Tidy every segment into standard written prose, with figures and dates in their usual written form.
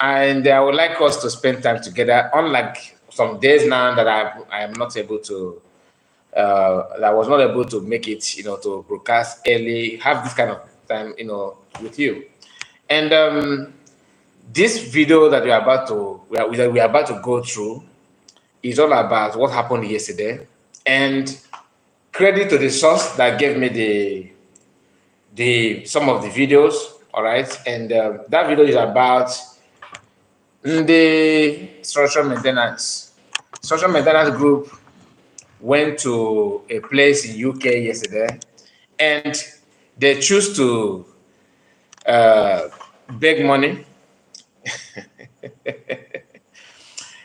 and I would like us to spend time together. Unlike some days now that I am not able to, that I was not able to make it, to broadcast early, have this kind of time, with you. And this video that we are about to go through is all about what happened yesterday, and credit to the source that gave me the some of the videos. All right, and that video is about the structural maintenance group went to a place in UK yesterday, and they choose to beg money.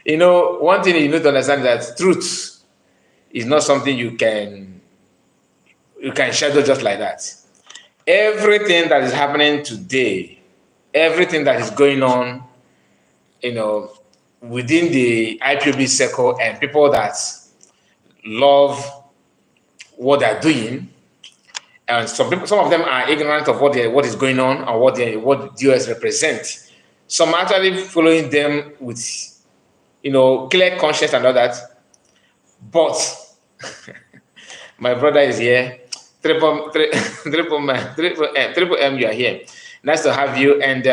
One thing you need to understand that truth is not something you can shadow just like that. Everything that is happening today, everything that is going on, within the IPOB circle and people that love what they're doing, and some of them are ignorant of what is going on and what the US represent. Some are actually following them with clear conscience and all that. But my brother is here. Triple M, you are here. Nice to have you. And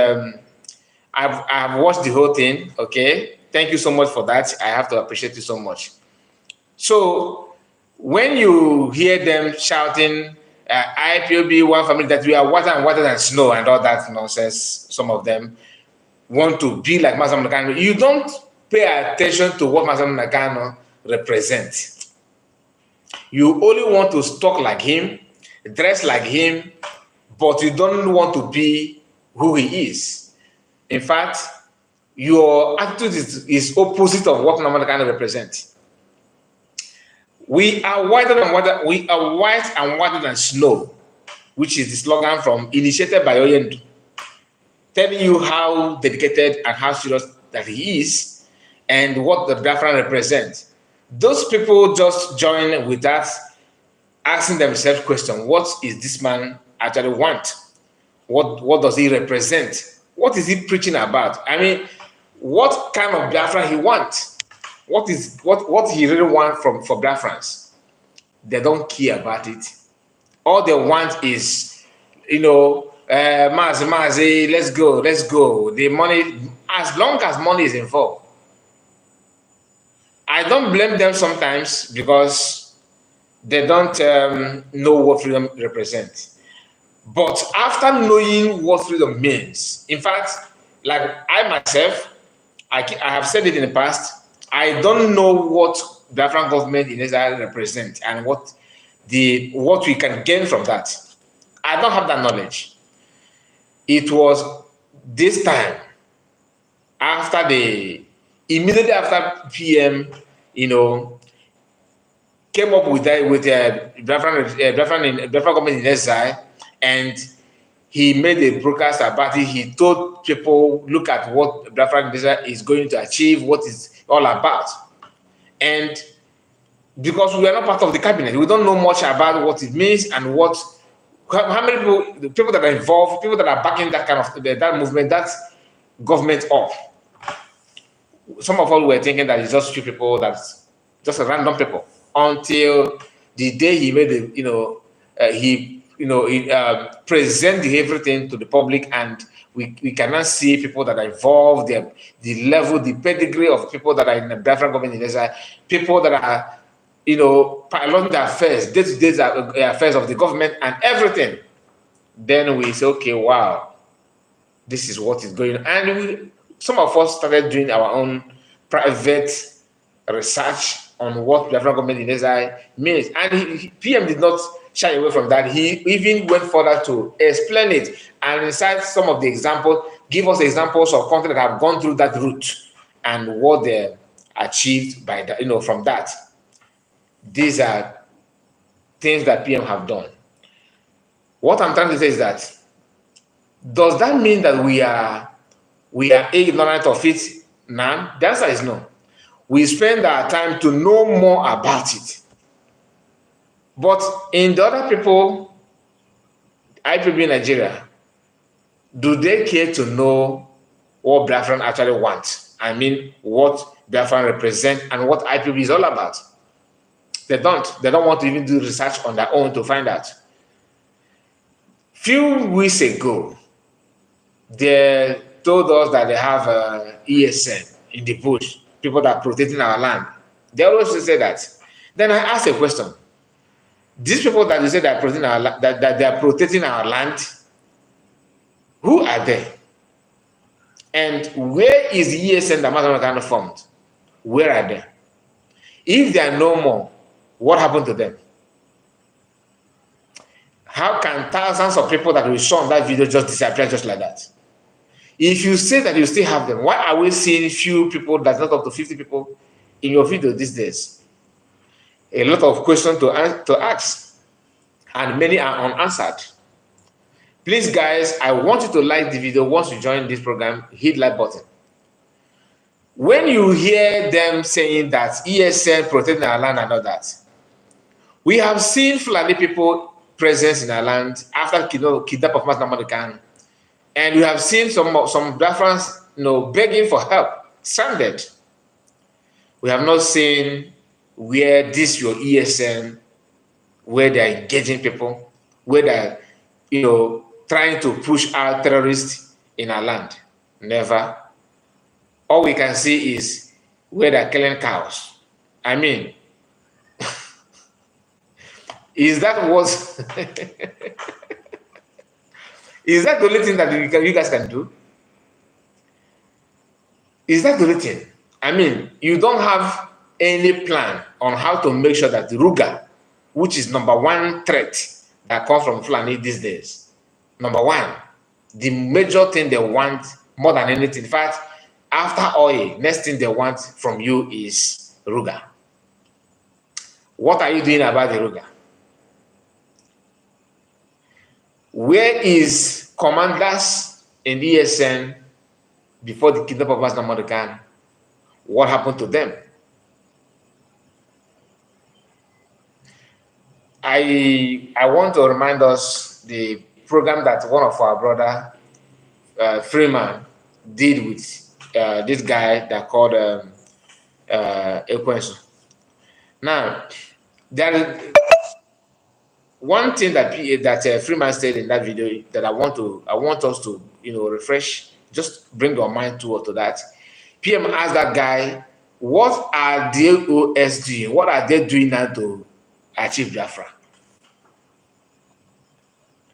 I've watched the whole thing. Okay, thank you so much for that. I have to appreciate you so much. So when you hear them shouting, IPOB one family, that we are water than snow and all that nonsense, some of them want to be like Mazam Nakano. You don't pay attention to what Mazam Nakano represents. You only want to talk like him, dress like him, but you don't want to be who he is. In fact, your attitude is opposite of what Mazam Nakano represents. We are whiter than water. We are white and whiter than snow, which is the slogan initiated by Oyendu, telling you how dedicated and how serious that he is and what the Biafran represents. Those people just join with us, asking themselves question: what is this man actually want? What does he represent? What is he preaching about? I mean, what kind of Biafra he wants? What he really wants for Biafrans? They don't care about it. All they want is, Mazi, let's go. The money, as long as money is involved. I don't blame them sometimes because they don't know what freedom represents. But after knowing what freedom means, in fact, like I myself, I have said it in the past, I don't know what the Biafran government in Israel represents and what we can gain from that. I don't have that knowledge. It was this time immediately after PM, came up with the Biafran government in exile, and he made a broadcast about it. He told people, look at what Biafran is going to achieve, what it's all about. And because we are not part of the cabinet, we don't know much about what it means and how many people that are involved, people that are backing that kind of that movement, that government up. Some of us were thinking that it's just few people, that's just a random people, until the day he made he present everything to the public, and we cannot see people that are involved, the level, the pedigree of people that are in the Biafran government in Israel, people that are, piloting the affairs, day-to-day affairs of the government and everything. Then we say, okay, wow, this is what is going on. And some of us started doing our own private research on what the Biafran government in Israel means. And PM did not shy away from that. He even went further to explain it and recite some of the examples, give us examples of countries that have gone through that route and what they achieved by that, from that. These are things that PM have done. What I'm trying to say is that, does that mean that we are ignorant of it now? The answer is no. We spend our time to know more about it. But in the other people, IPB Nigeria, do they care to know what Biafran actually wants. I mean, what Biafran represent and what IPB is all about. They don't want to even do research on their own to find out. Few weeks ago, they told us that they have ESN in the bush, people that are protecting our land. They always say that. Then I asked a question. These people that they say that are protecting our that they are protecting our land, who are they? And where is the ESN that Mazamakano formed? Where are they? If they are no more, what happened to them? How can thousands of people that we saw in that video just disappear just like that? If you say that you still have them, why are we seeing few people that's not up to 50 people in your video these days? A lot of questions to ask, and many are unanswered. Please, guys, I want you to like the video. Once you join this program, hit like button. When you hear them saying that ESN protecting our land and all that, we have seen Fulani people presence in our land after kidnap of Master, and we have seen some Biafrans, begging for help, stranded. We have not seen where this your ESN, where they are engaging people, where they are, trying to push out terrorists in our land. Never. All we can see is where they're killing cows. I mean, is that what? Is that the only thing that you guys can do? Is that the only thing? I mean, you don't have any plan on how to make sure that the Ruga, which is #1 threat that comes from Fulani these days, #1, the major thing they want more than anything, in fact, after oil, next thing they want from you is Ruga. What are you doing about the Ruga? Where is commanders in ESN before the kidnap of Master Mordecai? What happened to them? I want to remind us the program that one of our brother Freeman did with this guy that called Ekpa. Now, there is one thing that Freeman said in that video that I want us to refresh, just bring your mind to that. PM asked that guy, what are the OS doing? What are they doing now to achieve Biafra?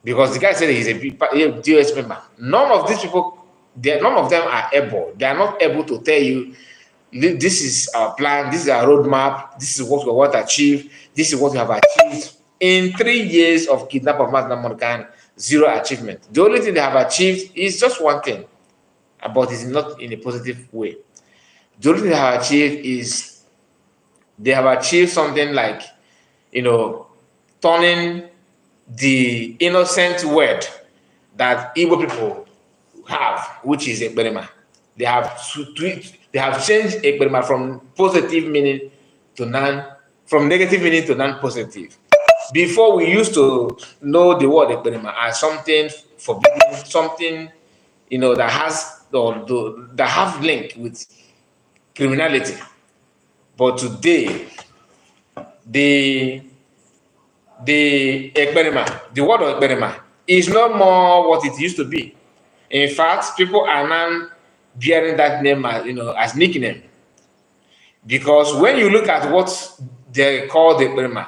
Because the guy said he's a DOS member. None of these people, none of them are able. They are not able to tell you, this is our plan, this is our roadmap, this is what we want to achieve, this is what we have achieved. In 3 years of kidnap of Master Morgan, 0 achievement. The only thing they have achieved is just one thing, but it's not in a positive way. The only thing they have achieved is they have achieved something like, turning the innocent word that Igbo people have, which is Ekberima. They have changed Ekberima from positive meaning to from negative meaning to non-positive. Before, we used to know the word Ekberima as something forbidden, something that has that have link with criminality. But today, the Ekberima, the word of Ekberima, is no more what it used to be. In fact, people are now bearing that name as nickname. Because when you look at what they call the Ekberima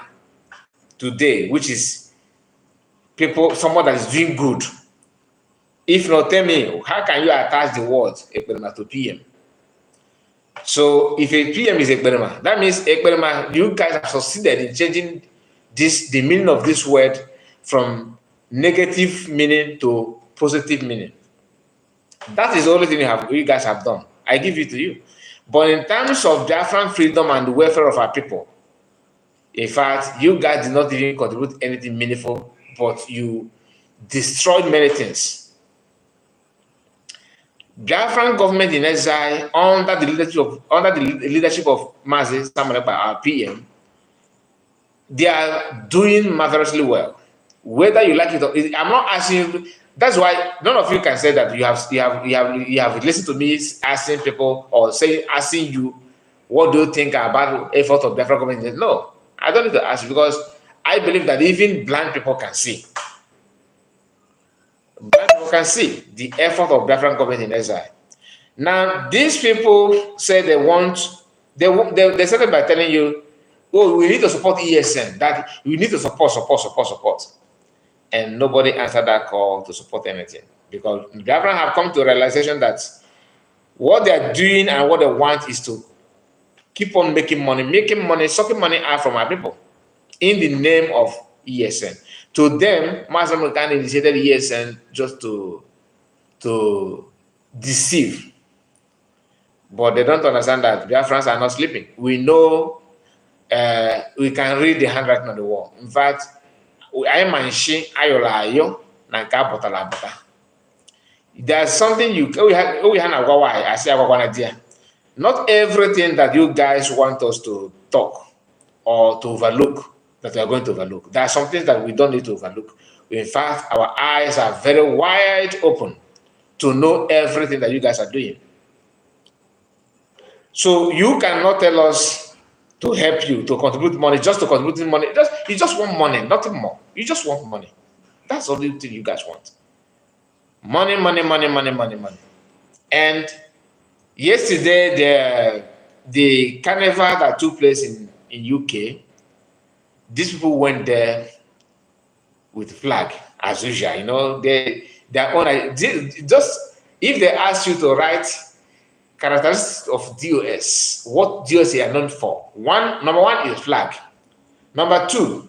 today, which is someone that is doing good, if not, tell me, how can you attach the word Ekberima to PM? So if a PM is Ekberima, that means Ekberima, you guys have succeeded in changing the meaning of this word from negative meaning to positive meaning. That is the only thing you guys have done. I give it to you. But in terms of Biafran freedom and the welfare of our people, in fact, you guys did not even contribute anything meaningful, but you destroyed many things. Biafran government in exile under the leadership of Mazi Samuel, our PM, they are doing marvelously well. Whether you like it or I'm not asking you, That's why none of you can say that you have listened to me asking people or asking you what do you think about effort of Biafra government. No, I don't need to ask you because I believe that even blind people can see. Blind people can see the effort of Biafra government in exile. Now, these people say they started by telling you, oh, we need to support ESN, that we need to support. And nobody answered that call to support anything. Because Biafran have come to a realization that what they're doing and what they want is to keep on making money, sucking money out from our people in the name of ESN. To them, Master Mulcan initiated ESN just to deceive. But they don't understand that Biafrans are not sleeping. We know, we can read the handwriting on the wall. In fact, there's something not everything that you guys want us to talk or to overlook that we are going to overlook. There are some things that we don't need to overlook. In fact, our eyes are very wide open to know everything that you guys are doing. So you cannot tell us to help you, to contribute money, just to contribute money. You just want money, nothing more. You just want money. That's the only thing you guys want. Money. And yesterday, the carnival that took place in UK, these people went there with flag, as usual. You know, their own. Just if they ask you to write characteristics of DOS, what DOS are known for. Number one is flag. Number two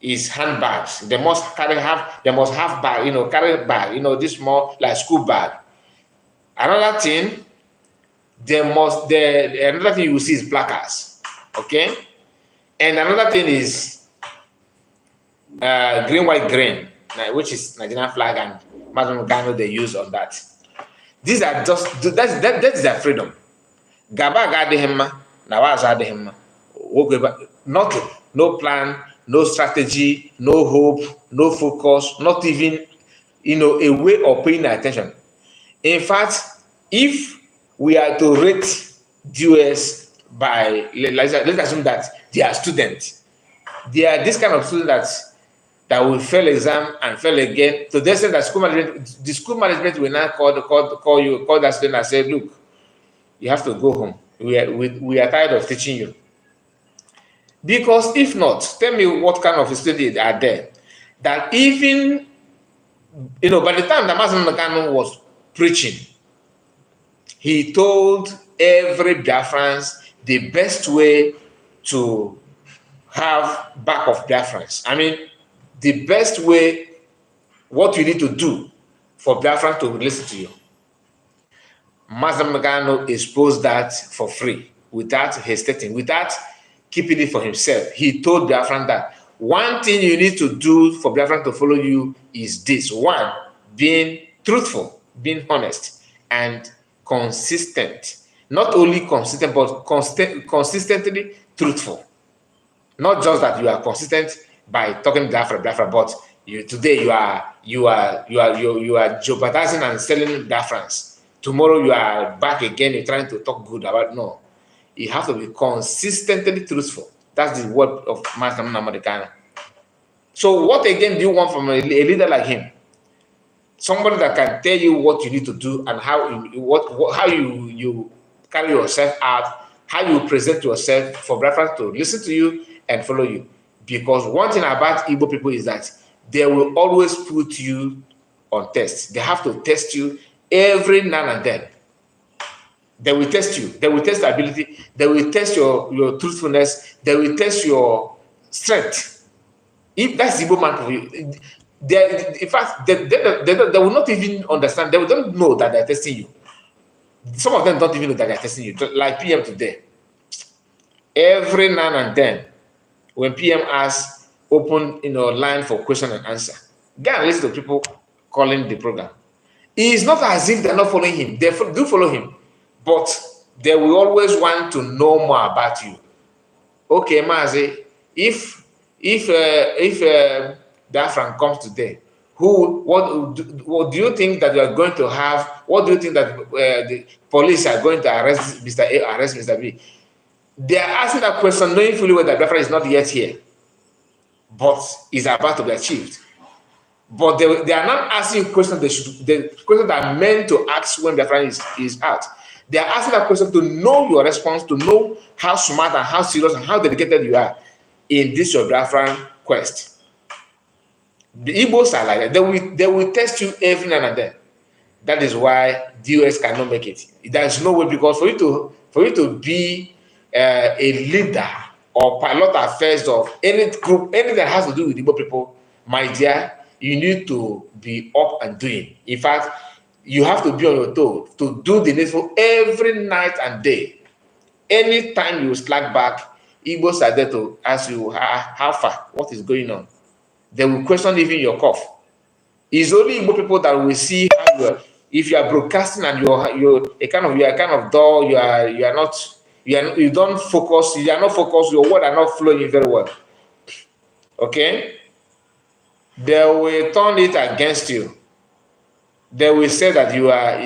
is handbags. They must have bag, carry bag, this small like school bag. Another thing, another thing you see is placards. Okay? And another thing is green, white, green, which is Nigerian flag and Madam Gano they use on that. These are just that is their freedom. Gaba gadehema, Nawaz adehema. Nothing, no plan, no strategy, no hope, no focus, not even a way of paying attention. In fact, if we are to rate DOS by, let's assume that they are students. They are this kind of students that will fail exam and fail again. So they say that the school management will now call that student and say, look, you have to go home. We are tired of teaching you. Because if not, tell me what kind of students are there that even, by the time that Master Nakano was preaching, he told every Biafrans the best way to have back of Biafrans. I mean, the best way, what you need to do for Biafrans to listen to you. Master Magano exposed that for free, without hesitating, without keeping it for himself. He told Biafran that one thing you need to do for Biafran to follow you is this. One, being truthful, being honest, and consistent. Not only consistent, but consistently truthful. Not just that you are consistent by talking Biafra, but today you are jeopardizing and selling Biafrans. Tomorrow you are back again, you're trying to talk good about. No, you have to be consistently truthful. That's the word of Master Americana. So what again do you want from a leader like him? Somebody that can tell you what you need to do and how you carry yourself out, how you present yourself for Biafrans to listen to you and follow you. Because one thing about Igbo people is that they will always put you on test. They have to test you every now and then. They will test you. They will test your ability. They will test your truthfulness. They will test your strength. If that's Igbo man for you, in fact, they will not even understand. They don't know that they're testing you. Some of them don't even know that they're testing you. Like PM today. Every now and then, when PM asks, open line for question and answer. Go and listen to people calling the program. It's not as if they're not following him. They do follow him, but they will always want to know more about you. Okay, Mazi, if Biafran comes today, What do you think that you are going to have? What do you think that the police are going to arrest Mr. A, arrest Mr. B? They are asking that question knowing fully well that Biafra is not yet here, but is about to be achieved. But they are not asking questions the questions that are meant to ask when Biafra is out. They are asking that question to know your response, to know how smart and how serious and how dedicated you are in this your Biafran quest. The Igbos are like that. They will test you every now and then. That is why DOS cannot make it. There is no way, because for you to be a leader or pilot affairs of any group, anything that has to do with Igbo people, my dear, you need to be up and doing. In fact, you have to be on your toes to do the needful every night and day. Anytime you slack back, Igbos are there to ask you how far, what is going on. They will question even your cough. It's only Igbo people that will see how you are. If you are broadcasting and you are kind of dull, you don't focus, you are not focused, your words are not flowing very well. Okay? They will turn it against you. They will say that you are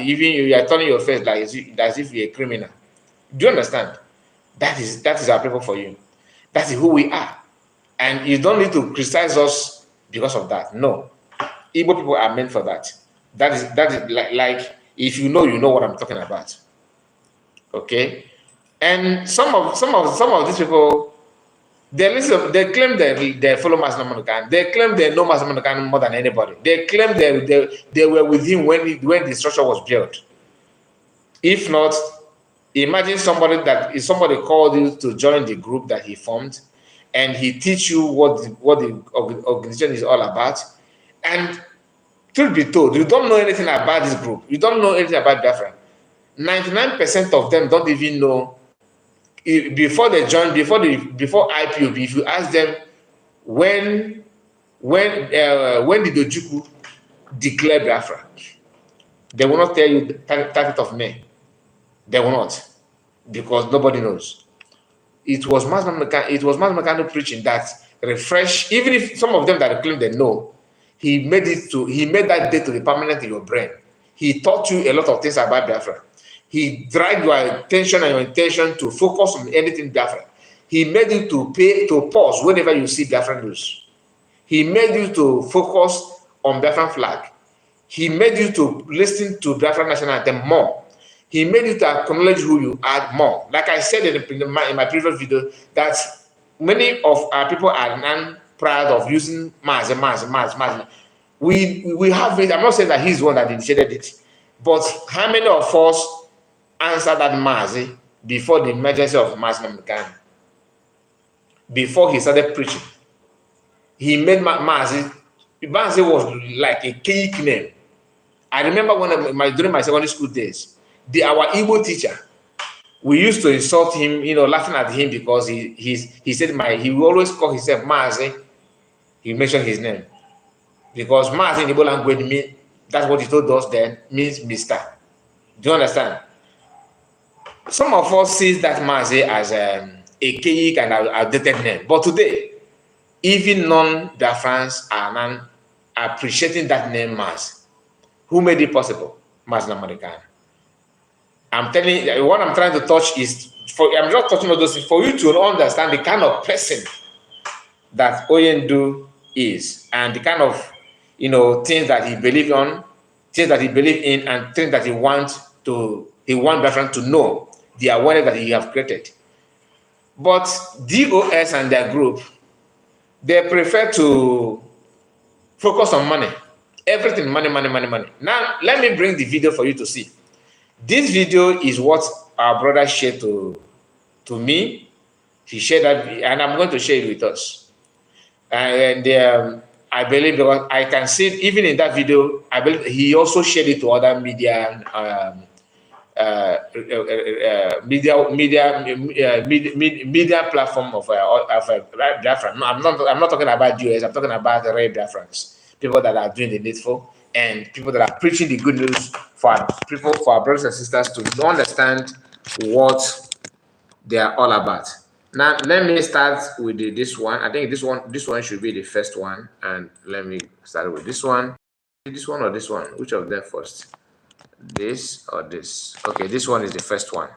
turning your face like as if you're a criminal. Do you understand? That is our people for you. That is who we are. And you don't need to criticize us because of that. No. Igbo people are meant for that. That is like if you know what I'm talking about. Okay? And some of these people, they claim they follow Master Manukan. They claim they know Master Manukan more than anybody. They claim they were with him when the structure was built. If not, imagine somebody called you to join the group that he formed, and he teach you what the organization is all about. And truth be told, you don't know anything about this group. You don't know anything about Biafra. 99% of them don't even know. Before they join, before IPOB, if you ask them when did Ojukwu declare Biafra, they will not tell you 30th of May. They will not, because nobody knows. It was Master Mekano preaching that refresh. Even if some of them that claim they know, he made that day to be permanent in your brain. He taught you a lot of things about Biafra. He dragged your attention and your intention to focus on anything Biafra. He made you to pause whenever you see Biafra news. He made you to focus on Biafran flag. He made you to listen to Biafra national anthem more. He made you to acknowledge who you are more. Like I said in my previous video, that many of our people are not proud of using Maz. We have it. I'm not saying that he's the one that initiated it, but how many of us answered that Maz before the emergency of Maz Namdekan? Before he started preaching, he made Maz. Maz was like a cake name. I remember during my secondary school days, our Igbo teacher, we used to insult him, laughing at him because he said he will always call himself Mazi. He mentioned his name because Mazi in Igbo language that's what he told us then, means Mister. Do you understand? Some of us see that Mazi as a cake and outdated name, but today, even non-Biafrans are not appreciating that name Maz. Who made it possible? Maz Namdekan. I'm telling you, what I'm trying to touch is, I'm just touching on those things for you to understand the kind of person that Oyendu is, and the kind of, things that he believes on, things that he believes in, and things that he wants Biafran to know, the awareness that he have created. But DOS and their group, they prefer to focus on money. Everything, money. Now, let me bring the video for you to see. This video is what our brother shared to me. He shared that, and I'm going to share it with us. And I believe, because I can see it, even in that video, I believe he also shared it to other media platform of Biafra. No, I'm not talking about US. I'm talking about the real Biafrans, people that are doing the needful, and people that are preaching the good news for our brothers and sisters to understand what they are all about. Now, let me start with this one. I think this one should be the first one, and let me start with this one. This one or this one? Which of them first? This or this? Okay, this one is the first one.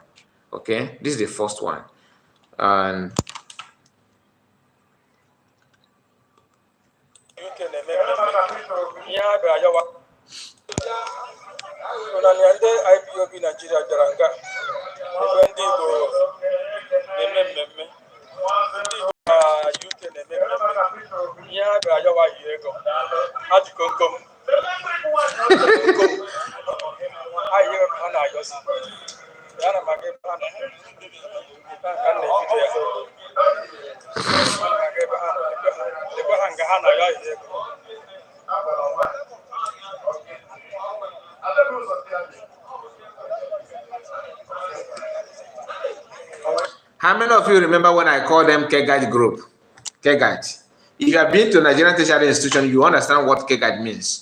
Okay, this is the first one. And how many of you remember when I called them Kegite group? Kegite. If you have been to a Nigerian tertiary institution, you understand what Kegite means.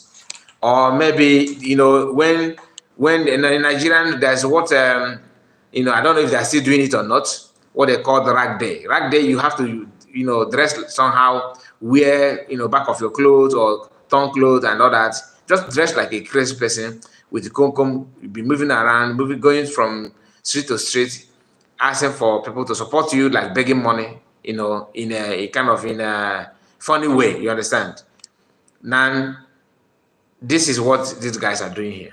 Or maybe, you know, when in Nigerian, there's what, you know, I don't know if they're still doing it or not, what they call the rag day. Rag day, you have to, you know, dress somehow, wear, you know, back of your clothes or torn clothes and all that. Just dress like a crazy person with the comb, be moving around, going from street to street, asking for people to support you, like begging money, you know, in a kind of in a funny way. You understand? Now, this is what these guys are doing here.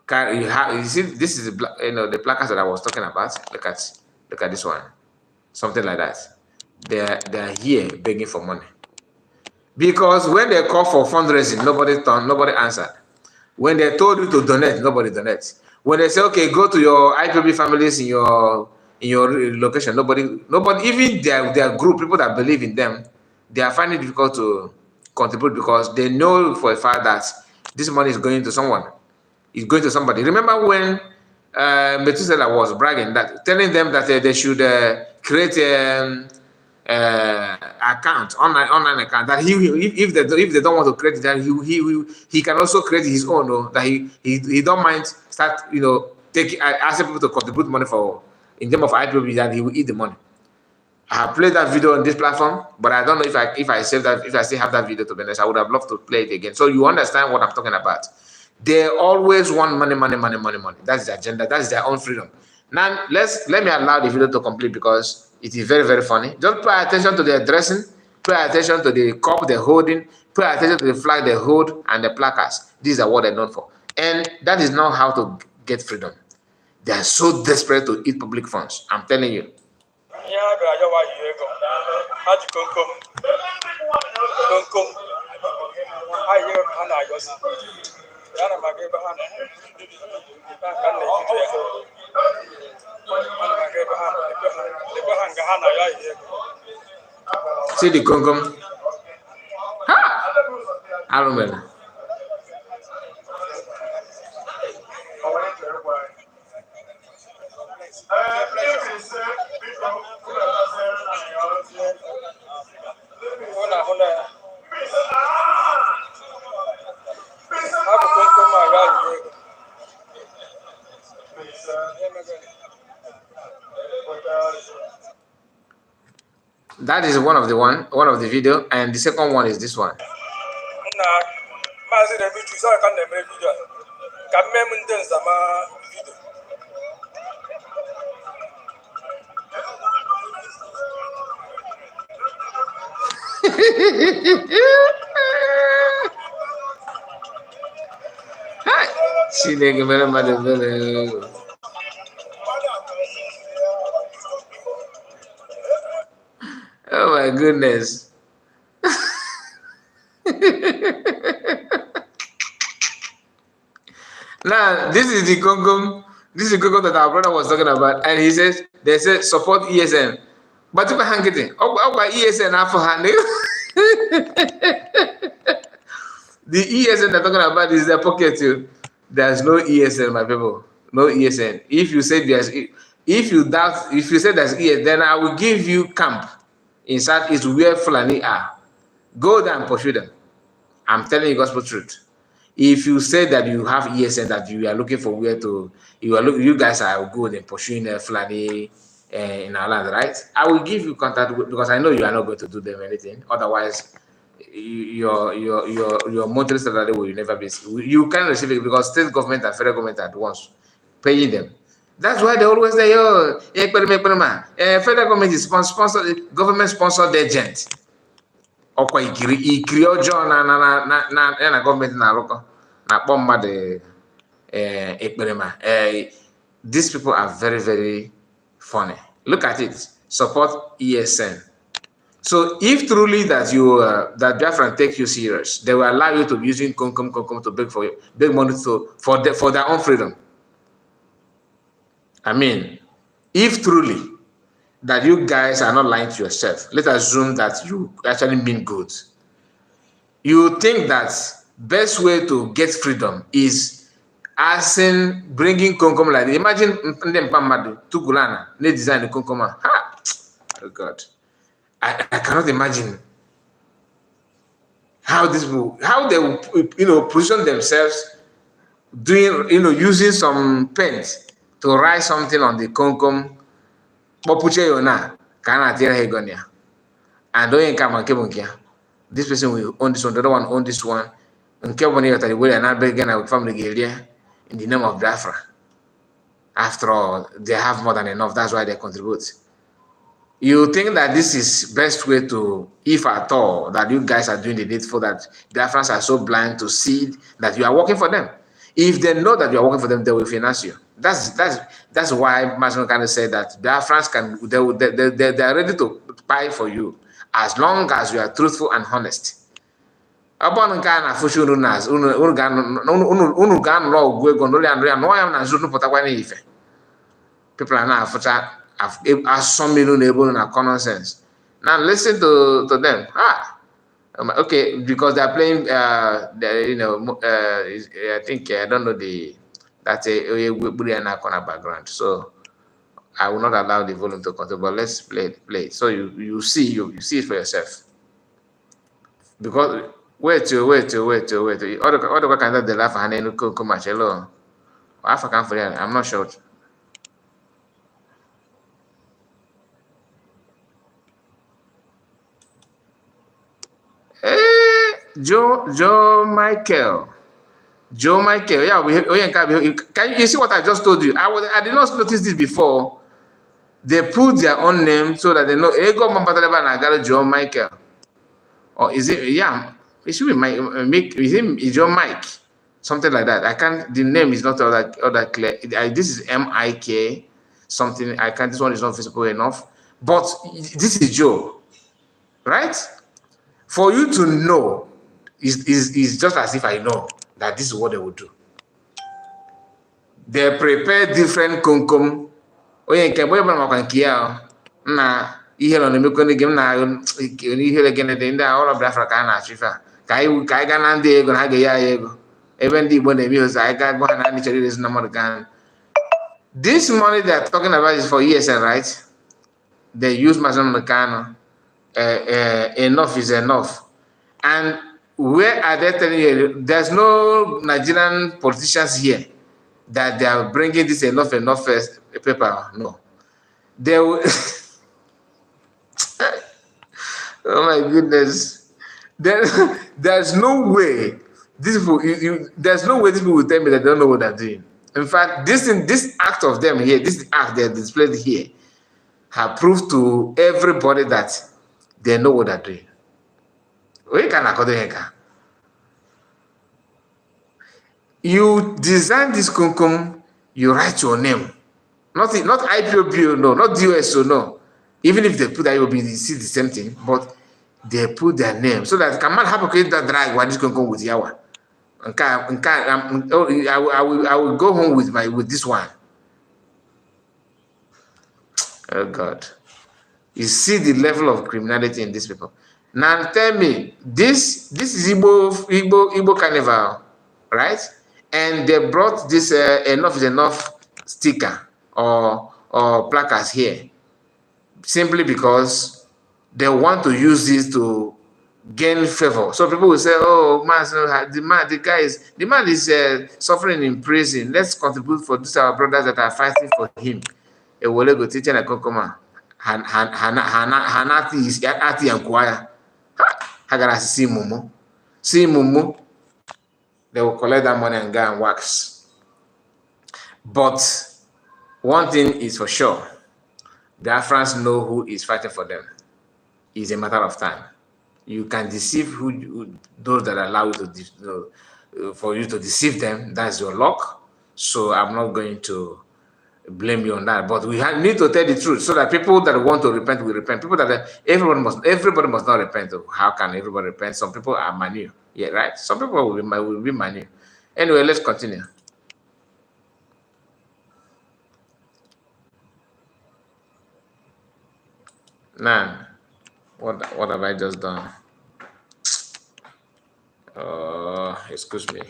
You see, this is the, you know, the placards that I was talking about. Look at this one, something like that. They're here begging for money, because when they call for fundraising, nobody answered. When they told you to donate, nobody donates. When they say, okay, go to your IPB families in your location, nobody, even their group, people that believe in them, they are finding it difficult to contribute because they know for a fact that this money is going to someone. It's going to somebody. Remember when Methuselah was bragging, that telling them that they should create account, online account, that if they don't want to create that, he can also create his own, or that he don't mind start, you know, asking people to contribute money for in terms of IPOB, that he will eat the money. I have played that video on this platform, but I don't know if I save that, if I still have that video, to be honest. I would have loved to play it again. So you understand what I'm talking about. They always want money. That's the agenda. That's their own freedom. Now let me allow the video to complete, because it is very, very funny. Just pay attention to their dressing, pay attention to the cup they're holding, pay attention to the flag they hold and the placards. These are what they're known for. And that is not how to get freedom. They are so desperate to eat public funds. I'm telling you. See the gongom. Ha! I remember. That is one of the video, and the second one is this one. Oh my goodness. Now, this is the Congo. This is the Congo that our brother was talking about, and he says they say support ESN. But if I hang it, by ESN after handing. The ESN they're talking about is their pocket too. There's no ESN, my people. No ESN. If you say there's, if you say there's ESN, then I will give you camp in Southeast where Fulani are. Go there and pursue them. I'm telling you gospel truth. If you say that you have ESN, that you are looking for where to, you guys are good in pursuing Fulani in our land, right? I will give you contact because I know you are not going to do them anything. Otherwise, your monthly salary will never be. You can't receive it because state government and federal government at once paying them. That's why they always say, "Oh, federal government is sponsored, government sponsored agent." Ọkwa ikiri ọjọọ na gọọmenti na-arụkọ na-akpọ mmadụ ekperima. These people are very, very funny. Look at it. Support ESN. So if truly that you that Biafran take you serious, they will allow you to be using Konkom to beg money for their own freedom. I mean, if truly that you guys are not lying to yourself, let's assume that you actually mean good. You think that best way to get freedom is as in bringing Konkom like this. Imagine Mpamadu Tugulana, they design the Konkom. Oh God, I cannot imagine how this will, how they will, position themselves doing, using some pens to write something on the Konkom. And this person will own this one, the other one own this one. And family in the name of Biafra. After all, they have more than enough. That's why they contribute. You think that this is best way to, if at all, that you guys are doing the needful, that Biafrans are so blind to see that you are working for them. If they know that you are working for them, they will finance you. That's why Mason kind of said that Biafrans they are ready to buy for you as long as you are truthful and honest. People are now assuming common sense. Now listen to them. Okay, because they are playing. I think I don't know that's a corner background, so I will not allow the volume to control. But let's play it. So you see it for yourself. Because wait. Other kind of the laugh and come hello. African for them. I'm not sure. Joe Michael, yeah, can you see what I just told you? I did not notice this before. They put their own name so that they know Ego Mampataleba Joe Michael. Or is it, yeah, it should be Mike, is Joe Mike, something like that. I can't, the name is not all that clear. This is MIK, something, this one is not visible enough. But this is Joe, right? For you to know, is just as if I know that this is what they will do. They prepare different Konkom. Oye, nke boy bana makankia na ihe lo na mekone game na ihe le gene de nda all of Biafra ka na achifa. Ka ga na ndị ego na ga ya ego. Ebe ndị Igbo na-eme ozo I ga gwa na ndị chere this number gan. This money they are talking about is for ESN, right? They use Mason Mekano. Enough is enough. And where are they telling you? There's no Nigerian politicians here that they are bringing this enough paper. No. They will oh my goodness. There's no way these people, there's no way these people will tell me that they don't know what they're doing. In fact, this act of them here, this act they're displayed here, have proved to everybody that they know what they're doing. You design this Konkom, you write your name. Not IPOB, no, not USO, no. Even if they put IPOB, you see the same thing, but they put their name so that Kamal have to create that drag what this Konkom with Yawa. I will go home with this one. Oh God. You see the level of criminality in these people. Now tell me, this is Igbo Carnival, right? And they brought this enough is enough sticker or placards here, simply because they want to use this to gain favor. So people will say, "Oh, man, the man is suffering in prison. Let's contribute for these our brothers that are fighting for him." A will go teaching a Kokoma. Hanati is Ati and Kwaya. Hagana see mumu, they will collect that money and go and wax. But one thing is for sure, Biafrans know who is fighting for them. It's a matter of time. You can deceive those that allow you to for you to deceive them. That's your luck. So I'm not going to blame you on that. But we need to tell the truth so that people that want to repent will repent. People that everybody must not repent. How can everybody repent? Some people are manu. Yeah, right. Some people will be manu. Anyway, let's continue. Now, what have I just done? Excuse me.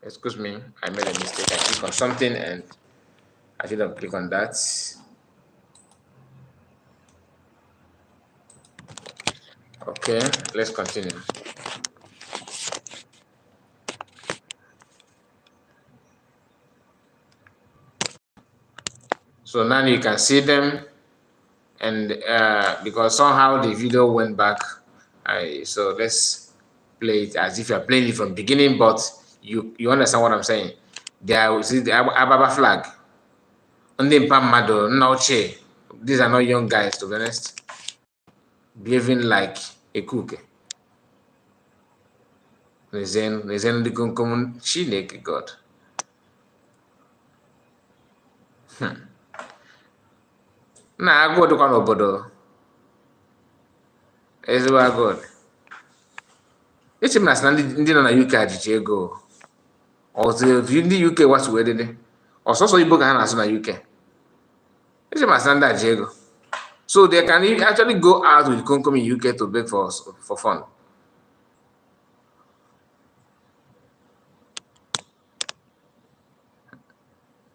Excuse me. I made a mistake. I clicked on something and I should have clicked on that. Okay, let's continue. So now you can see them, and because somehow the video went back, so let's play it as if you're playing it from beginning, but you understand what I'm saying. There is the Ababa flag. These are not young guys, to be honest, behaving like a cook. God. Na agụụ dịkwa n'obodo. Ezigbo agụụ. Eche m na ndị nọ na UK ajiji ego. Ọzọ ndị UK wasu wee dịdị. Ọsọsọ Igbo ka ha na-asụ na UK. Eche m na ndị aji ego. So they can actually go out with Komkom in UK to beg for fun.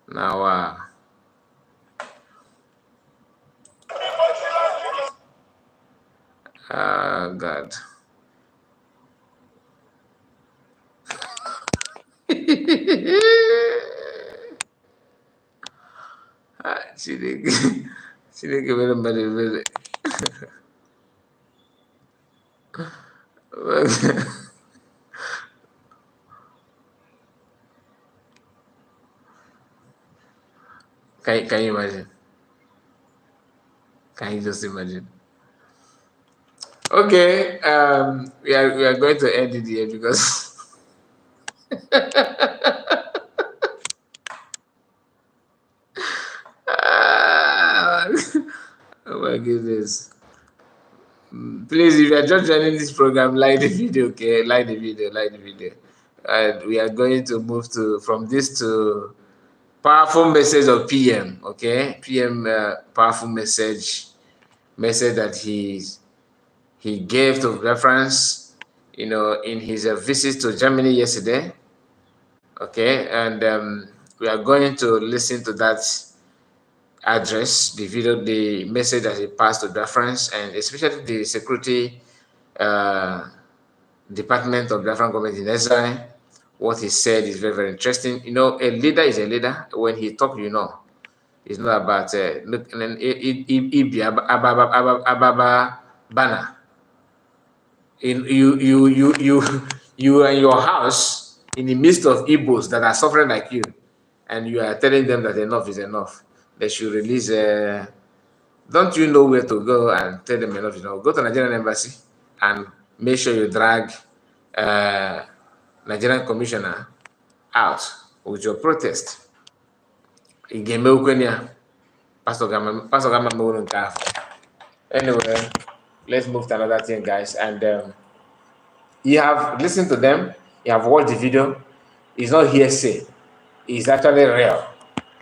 Now, God. Chineke mere mmadụ ebere. Can you imagine? Can you just imagine? Okay, we are going to end it here because oh my goodness. Please, if you are just joining this program, like the video, okay? Like the video, like the video. And we are going to move from this to powerful message of PM, okay? PM powerful message that he gave to reference, in his visit to Germany yesterday, okay? And we are going to listen to that address, the video, the message that he passed to reference, and especially the security department of Biafran government in exile. What he said is very, very interesting. A leader is a leader. When he talk, it's not about look and then Ababa Bana. You are in your house in the midst of Igbos that are suffering like you, and you are telling them that enough is enough. They should release. Don't you know where to go and tell them enough is enough? Go to Nigerian embassy and make sure you drag Nigerian commissioner out with your protest. Anyway, let's move to another thing, guys. And you have listened to them, you have watched the video. It's not hearsay, it's actually real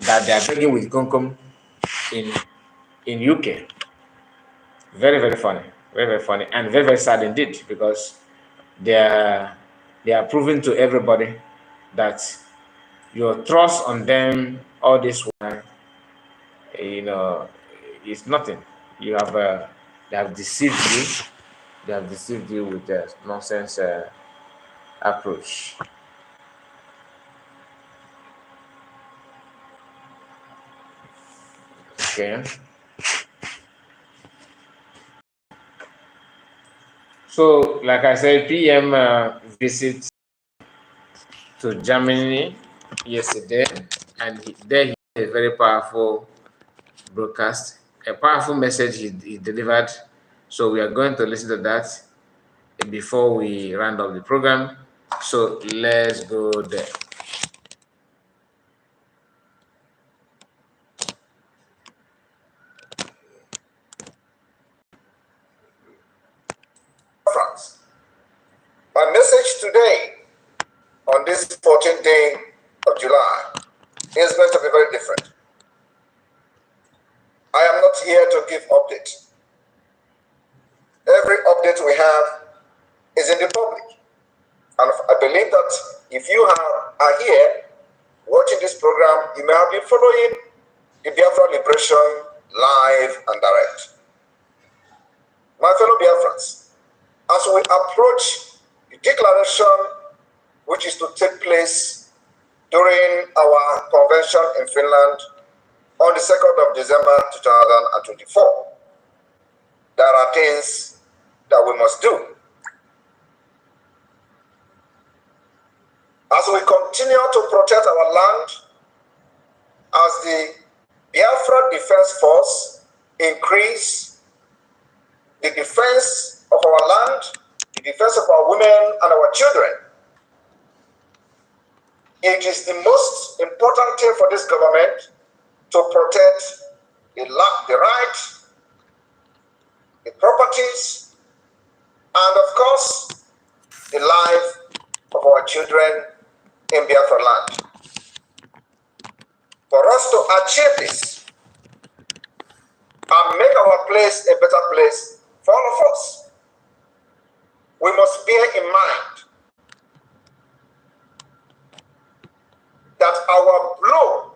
that they are begging with Komkom in UK. Very, very funny, and very, very sad indeed, because they are proving to everybody that your trust on them all this while, is nothing. They have deceived you. They have deceived you with their nonsense approach. Okay. So, like I said, PM visit to Germany yesterday, and there he had a very powerful broadcast, a powerful message he delivered. So we are going to listen to that before we round up the program. So let's go there. France. My message today on this 14th day of July is going to be very different. I am not here to give update. Every update we have is in the public. And I believe that if you are here watching this program, you may have been following the Biafra liberation live and direct. My fellow Biafrans, as we approach the declaration which is to take place during our convention in Finland on the 2nd of December 2024, there are things that we must do. As we continue to protect our land, as the Biafra Defense Force increase the defense of our land, the defense of our women and our children, it is the most important thing for this government to protect the right, the properties, and of course, the life of our children in Biafra land. For us to achieve this and make our place a better place for all of us, we must bear in mind that our blow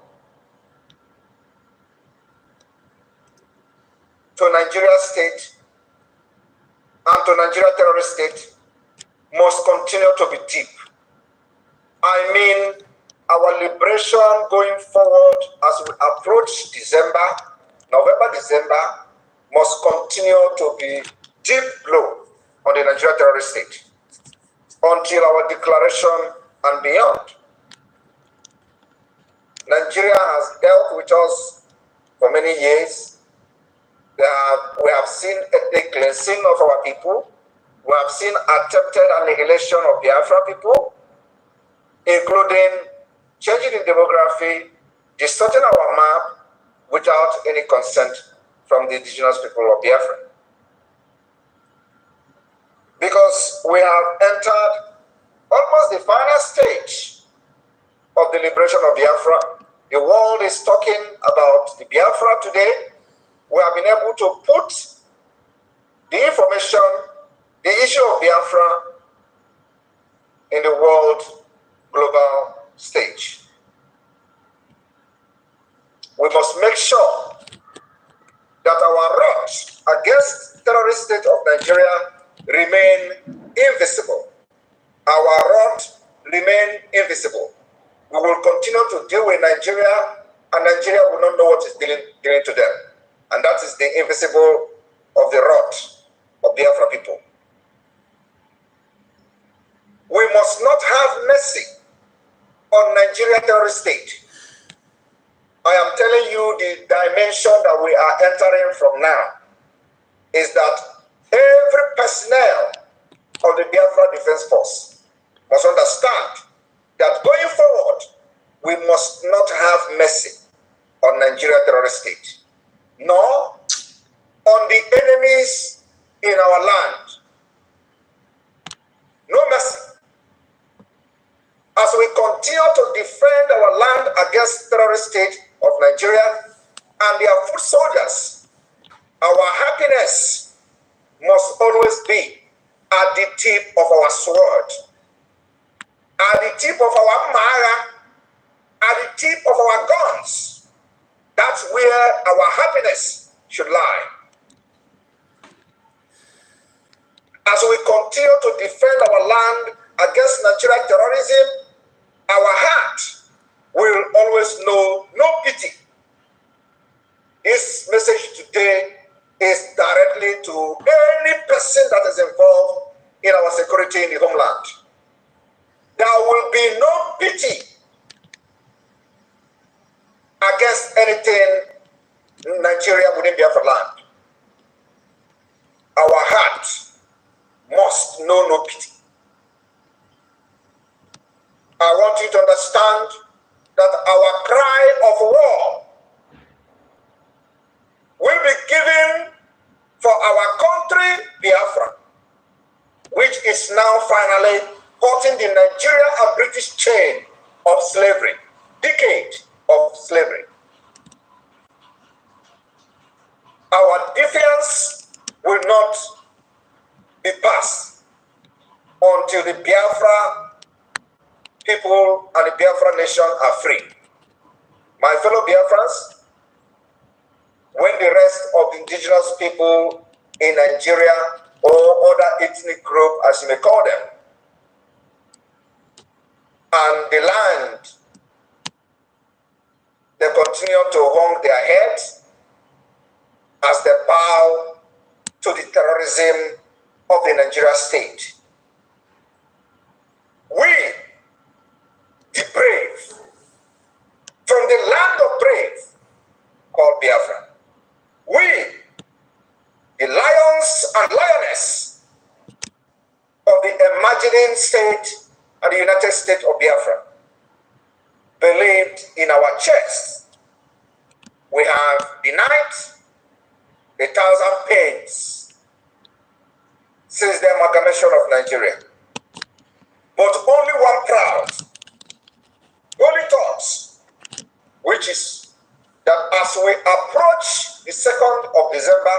to Nigeria state and to Nigeria terrorist state must continue to be deep. I mean, our liberation going forward as we approach November, December, must continue to be deep blow on the Nigeria terrorist state until our declaration and beyond. Nigeria has dealt with us for many years. We have seen ethnic cleansing of our people. We have seen attempted annihilation of Biafra people, including changing the demography, distorting our map without any consent from the indigenous people of Biafra. Because we have entered almost the final stage of the liberation of Biafra. The world is talking about the Biafra today. We have been able to put the information, the issue of Biafra in the world global stage. We must make sure that our rout against terrorist state of Nigeria remain invisible. Our rout remain invisible. We will continue to deal with Nigeria, and Nigeria will not know what is dealing to them. And that is the invisible of the rout of Biafra people. We must not have mercy on Nigeria terrorist state. I am telling you the dimension that we are entering from now is that every personnel of the Biafra Defense Force must understand that going forward, we must not have mercy on Nigeria terrorist state, nor on the enemies in our land. No mercy. As we continue to defend our land against terrorist state of Nigeria and their foot soldiers, our happiness must always be at the tip of our sword, at the tip of our mara, at the tip of our guns. That's where our happiness should lie. As we continue to defend our land against Nigerian terrorism, our heart will always know no pity. This message today is directly to any person that is involved sustain Nigeria within Biafra land. Our heart must know no pity. I want you to understand that our cry of war will be given for our country, Biafra, which is now finally caught in the Nigerian and British chain of slavery, decade of slavery. Our defiance will not be passed until the Biafra people and the Biafra nation are free. My fellow Biafrans, when the rest of the indigenous people in Nigeria or other ethnic group, as you may call them, and the land, they continue to hang their heads as they bow to the terrorism of the Nigeria state. We, the brave, from the land of brave called Biafra, we, the lions and lioness of the imagining state and the United States of Biafra, believed in our chests. We have denied 1,000 pains since the amalgamation of Nigeria. But only one proud, holy thoughts, which is that as we approach the 2nd of December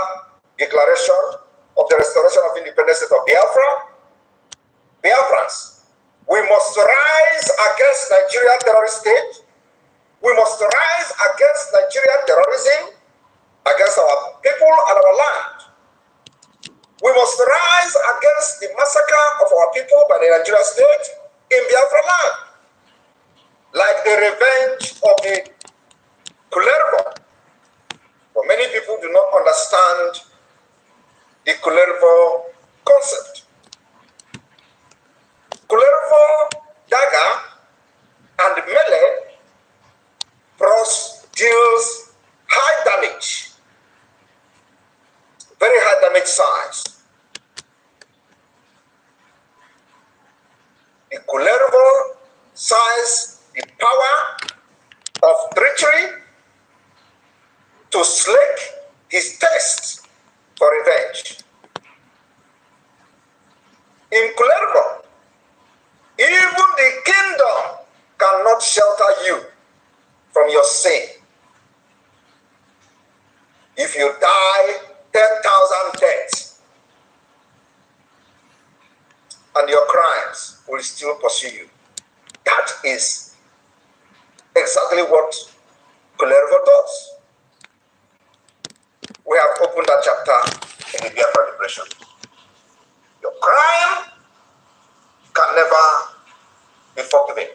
declaration of the restoration of independence of Biafra, Biafrans, we must rise against Nigeria terrorist state. We must rise against Nigeria terrorism, against our people and our land. We must rise against the massacre of our people by the Nigeria state in Biafra land, like the revenge of the Kullervo. But many people do not understand the Kullervo concept. Kullervo dagger and melee deals high damage, very high damage size. The Kullervo size the power of treachery to slake his thirst for revenge. In Kullervo, even the kingdom cannot shelter you from your sin. If you die 10,000 deaths, and your crimes will still pursue you. That is exactly what Kullervo does. We have opened that chapter in the Biafra Liberation. Your crime can never be forgiven.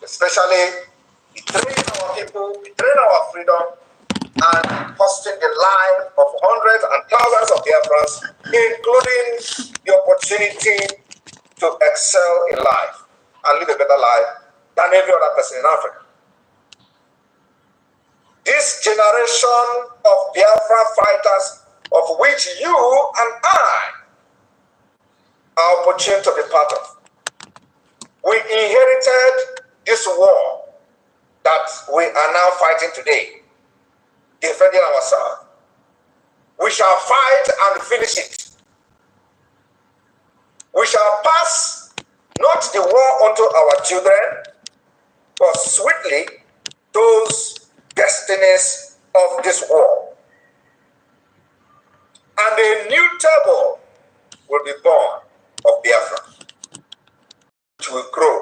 Especially betraying our people, betraying our freedom, and costing the life of hundreds and thousands of Biafrans, including the opportunity to excel in life and live a better life than every other person in Africa. This generation of Biafra fighters, of which you and I are opportune to be part of, we inherited this war that we are now fighting today, defending ourselves. We shall fight and finish it. We shall pass not the war unto our children, but sweetly those destinies of this war. And a new table will be born of Biafra, which will grow,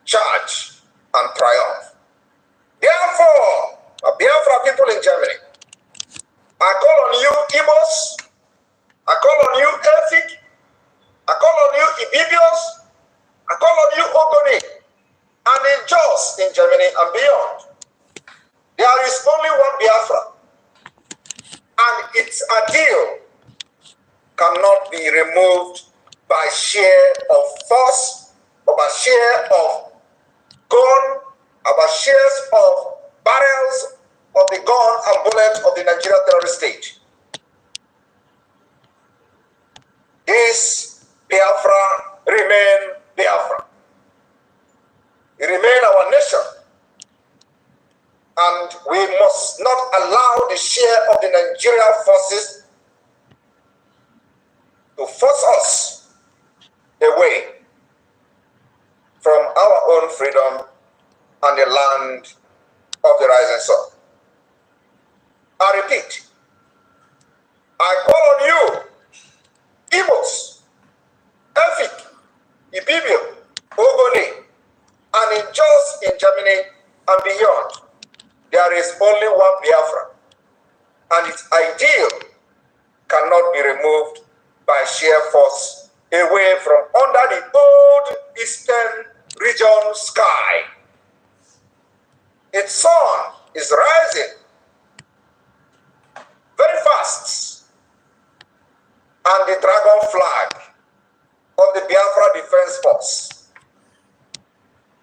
charge, and triumph. Therefore, Biafra people in Germany, I call on you, Igbos, I call on you, Efik, I call on you, Ibibios, I call on you, Ogoni, and the Jaws in Germany and beyond. There is only one Biafra, and its ideal cannot be removed by share of force, or by share of gun, or by shares of barrels of the gun and bullet of the Nigerian terrorist state. This Biafra remain Biafra. It remain our nation. And we must not allow the share of the Nigerian forces to force us away from our own freedom and the land of the rising sun. I repeat, I call on you, Igbos, Efik, Ibibio, Ogoni, and in Germany and beyond. There is only one Biafra, and its ideal cannot be removed by sheer force away from under the old eastern region sky. Its sun is rising very fast, and the dragon flag of the Biafra Defense Force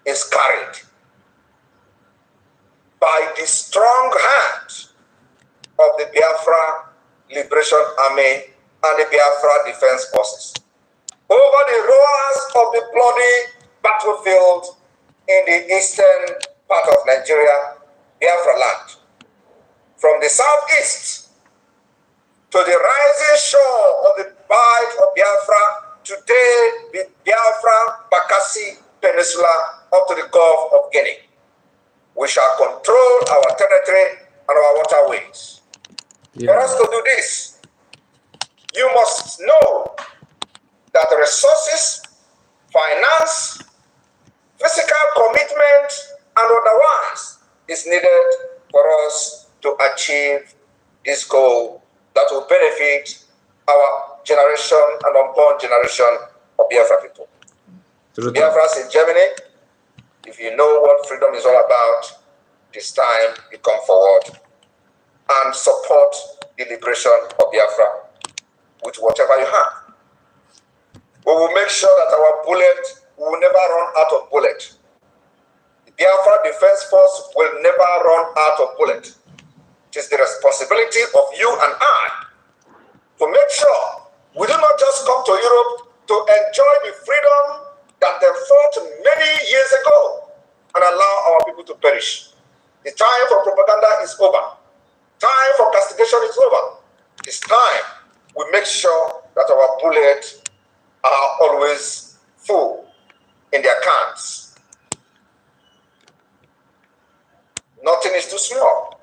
is carried by the strong hand of the Biafra Liberation Army and the Biafra Defense Forces over the roars of the bloody battlefield in the eastern part of Nigeria, Biafra land. From the southeast to the rising shore of the Bight of Biafra, today the Biafra Bakassi Peninsula up to the Gulf of Guinea. We shall control our territory and our waterways. Yeah. For us to do this, you must know that resources, finance, physical commitment, and otherwise is needed for us to achieve this goal that will benefit our generation and unborn generation of Biafra people. Biafrans in Germany, if you know what freedom is all about, this time you come forward and support the liberation of Biafra with whatever you have. We will make sure that our bullet will never run out of bullet. The Biafra Defense Force will never run out of bullet. It is the responsibility of you and I to make sure we do not just come to Europe to enjoy the freedom that they fought many years ago and allow our people to perish. The time for propaganda is over. Time for castigation is over. It's time we make sure that our bullets are always full in their cans. Nothing is too small.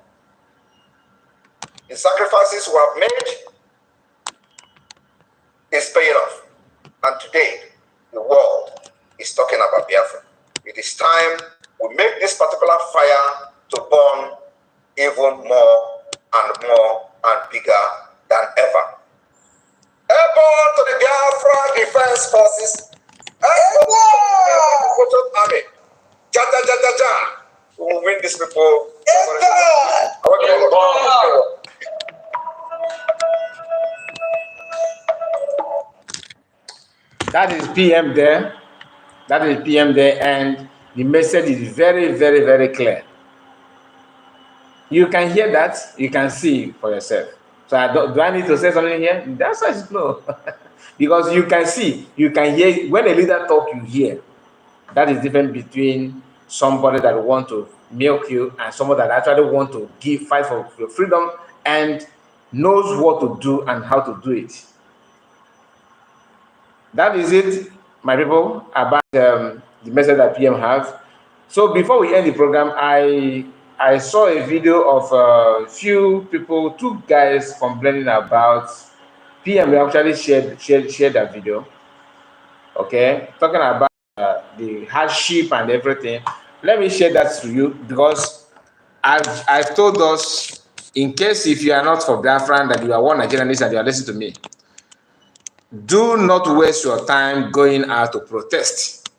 The sacrifices we have made is paying off. And today, the world is talking about Biafra. It is time we make this particular fire to burn even more and bigger than ever. Airborne to the Biafra Defense Forces. Airborne to the Army. Ja, ja, ja, ja, ja. We will win these people. That is PM there. That is PM there, and the message is very, very, very clear. You can hear that. You can see for yourself. So do I need to say something here? The answer is no. Because you can see, you can hear. When a leader talks, you hear. That is different between somebody that want to milk you and somebody that actually want to fight for your freedom and knows what to do and how to do it. That is it, my people, about the message that PM have. So before we end the program, I saw a video of a few people, two guys complaining about PM. We actually shared that video. Okay, talking about the hardship and everything. Let me share that to you because I've told us, in case if you are not for Biafran, that you are one Nigerianist and you are listening to me, do not waste your time going out to protest.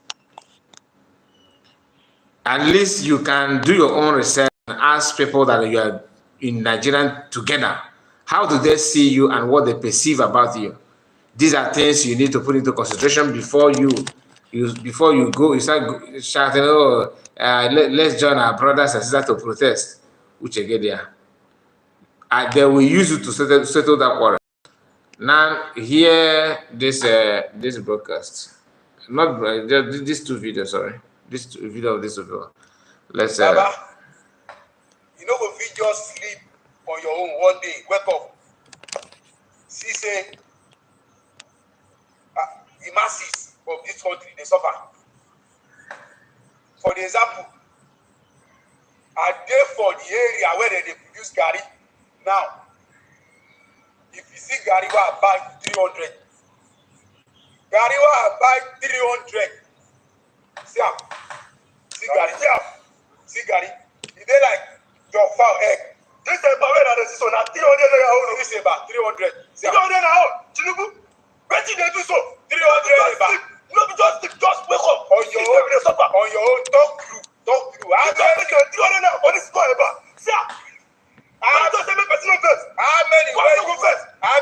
At least you can do your own research and ask people that you are in Nigeria together. How do they see you and what they perceive about you? These are things you need to put into consideration before you before you go, you start shouting, "Oh, let's join our brothers and sisters to protest." Which again, there, they will use you to settle that quarrel. Now, hear this broadcast. Not these two videos. Sorry, this video of this video. Let's. Baba, you know if you just sleep on your own one day, wake up, see say the masses of this country they suffer. For the example, I dey for the area where they produce garri now. If you see garri wey I buy 300, garri wey I buy 300, see am, see garri, see garri, e dey like your fowl egg. This eba wey na dey see so na 300 naira own. This eba 300. See 300 na own. Tinubu, wetin dey do so? 300 eba. No be just wake up. On your own, talk through. I just make 300 naira for this small eba. See am. I just say make person no vex. How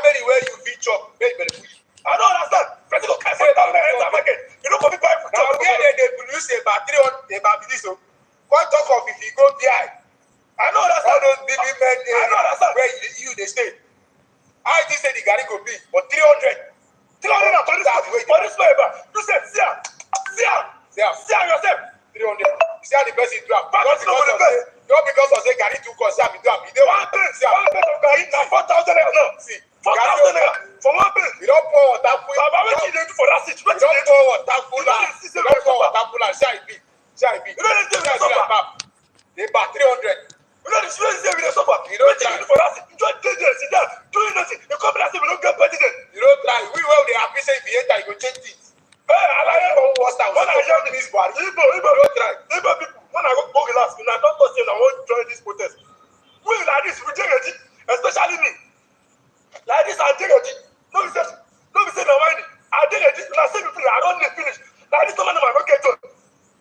many where you fit chop? Make better food. I don't understand. Person go carry 4,000 enter market. You know for me buy food. Now where they produce about 300 about this so. What talk of if you go there? I know that's how those big men. I know that's where you they stay. I just say the garri go be for 300. 300 for this member. You said see yourself. 300. You see how the person do am. Not because of say garri too cost. See how me do am. You dey one thing. See how garri na 4,000 naira. No, see 4,000 naira for one bill. You don't pour water full. Baba, what you dey do for that seat? What you dey do? Water full. You don't pour water full and shall it be. You don't dey do that. They buy 300. You know the students say we dey suffer. You don't try. For that seat, you just dey there, sit down, doing nothing. You come and say we don't get president. You don't try. We well they appreciate if you enter, you go change things. Hey, I like it. When I hear this part, Igbo, don't try. Igbo people, when I go relax, when I don't say I want to join this protest. We like this, we take it, especially me. Like this, I take it. No be say no mind. I take it. When I say people, I don't need finish. Like this, man, I don't get done.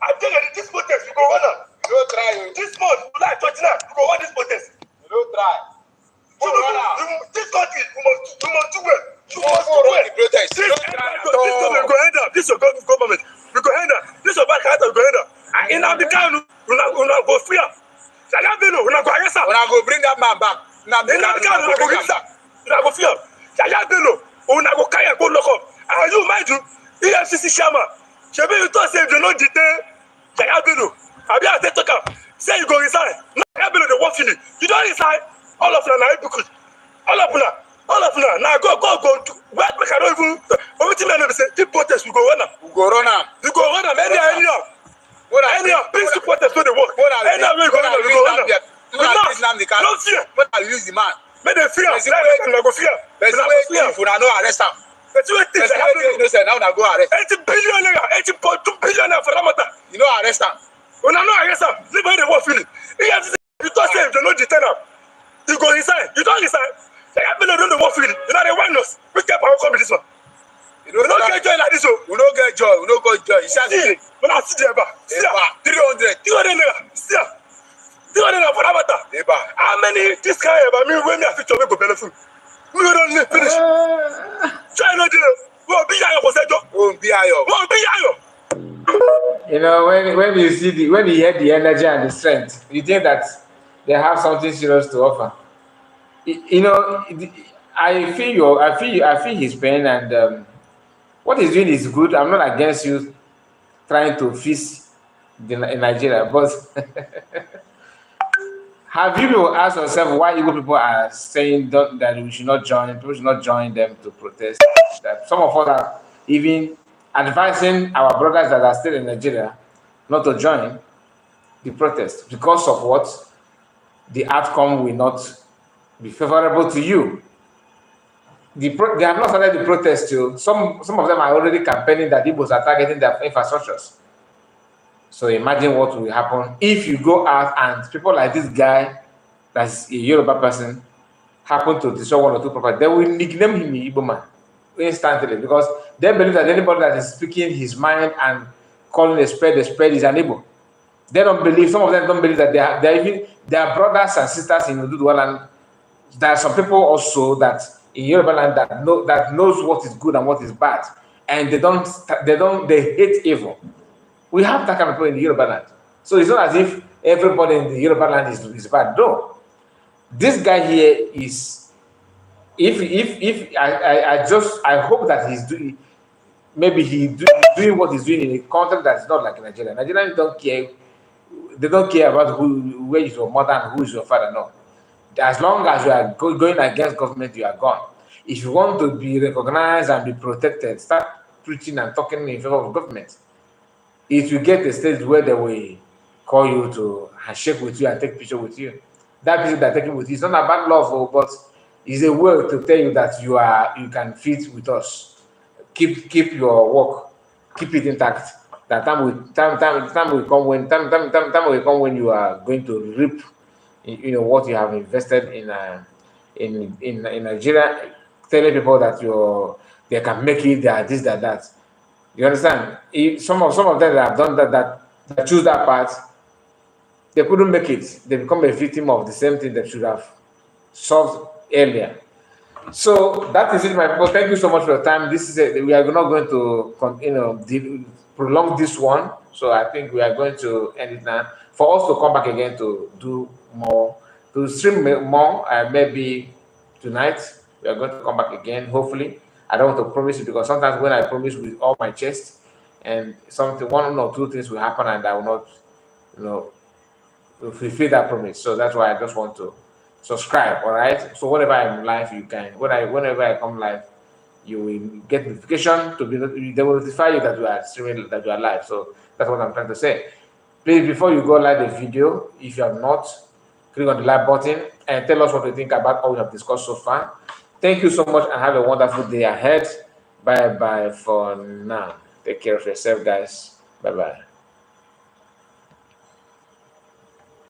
I take it. This protest, we go on. You don't try. This month, July 29, we go on this protest. You don't try. This country, we must do well. You must do well. This government go end up. This your government. We go end up. This your bad character. We go end up. In Abidjan, we not go free up. Sayabino, we not go arrest him. We not go bring that man back. In Abidjan, we not go release him. We not go free up. Sayabino, we not go carry and go lock up. And you mind you, EFCC chairman. Shebi you thought say you don't detain Sayabino. Abi I take am. Say you go resign. Now Sayabino dey work finish. You don't resign. All of them are hypocrite. All of them. Now go. Where we cannot even. Everything I say, this protest we go run am. Anyhow. Peaceful protest no dey work. Anyhow we go run am. No fear. But I use the man. Make them fear. They go fear. If una no arrest am. But you think You say now una go arrest. 80 billion naira, 80.2 billion naira for that matter. You know arrest am. Una no arrest am. Leave where they work finish. You thought say if they no detain am, you go resign. You don't resign. They have been doing the work finish. You know they want us. We kept our come with this one. We don't get joy like this. We don't get joy. We don't go joy. See, when I see the 300 naira. See, 300 naira for that matter. How many this guy ever me when me a future we go benefit? We don't live finish. Try not to. We'll be here for Sejo. We'll be here. You know, when you see when you hear the energy and the strength, you think that they have something serious to offer. You know, I feel his pain, and what he's doing is good. I'm not against you trying to fix in Nigeria, but have you asked yourself why Igbo people are saying that we should not join? People should not join them to protest. That some of us are even advising our brothers that are still in Nigeria not to join the protest because of what the outcome will not be favorable to you. They have not started the protest too. Some of them are already campaigning that Igbos are targeting their infrastructures. So imagine what will happen if you go out and people like this guy, that's a Yoruba person, happen to destroy one or two properties. They will nickname him Igbo man instantly because they believe that anybody that is speaking his mind and calling a spade is an Igbo. They don't believe. Some of them don't believe that they are brothers and sisters in Ududuwa land. There are some people also that in Yoruba land that knows what is good and what is bad. and they hate evil. We have that kind of people in the Yoruba land. So it's not as if everybody in the Yoruba land is bad. No. This guy here is, if I hope that he's doing, maybe he's doing what he's doing in a country that's not like Nigeria. Nigerians don't care. They don't care about where is your mother and who is your father. No. As long as you are going against government, you are gone. If you want to be recognized and be protected, start preaching and talking in favor of government. It will get a stage where they will call you to handshake with you and take picture with you. That picture they're taking with you is not about love, but it's a way to tell you that you can fit with us. Keep your work, keep it intact. That time will come when you are going to reap, what you have invested in Nigeria, telling people that they can make it, they are this, that. You understand? Some of them that have done that choose that path, they couldn't make it. They become a victim of the same thing they should have solved earlier. So that is it, my people. Thank you so much for your time. This is it. We are not going to prolong this one. So I think we are going to end it now. For us to come back again to do more, to stream more, maybe tonight we are going to come back again. Hopefully, I don't want to promise it, because sometimes when I promise with all my chest, and one or two things will happen, and I will not, fulfill that promise. So that's why I just want to subscribe. All right. So whenever I'm live, you can. Whenever I come live, you will get notification they will notify you that you are streaming, that you are live. So that's what I'm trying to say. Please, before you go live the video, if you have not, click on the like button and tell us what you think about all we have discussed so far. Thank you so much, and have a wonderful day ahead. Bye bye for now. Take care of yourself, guys. Bye bye.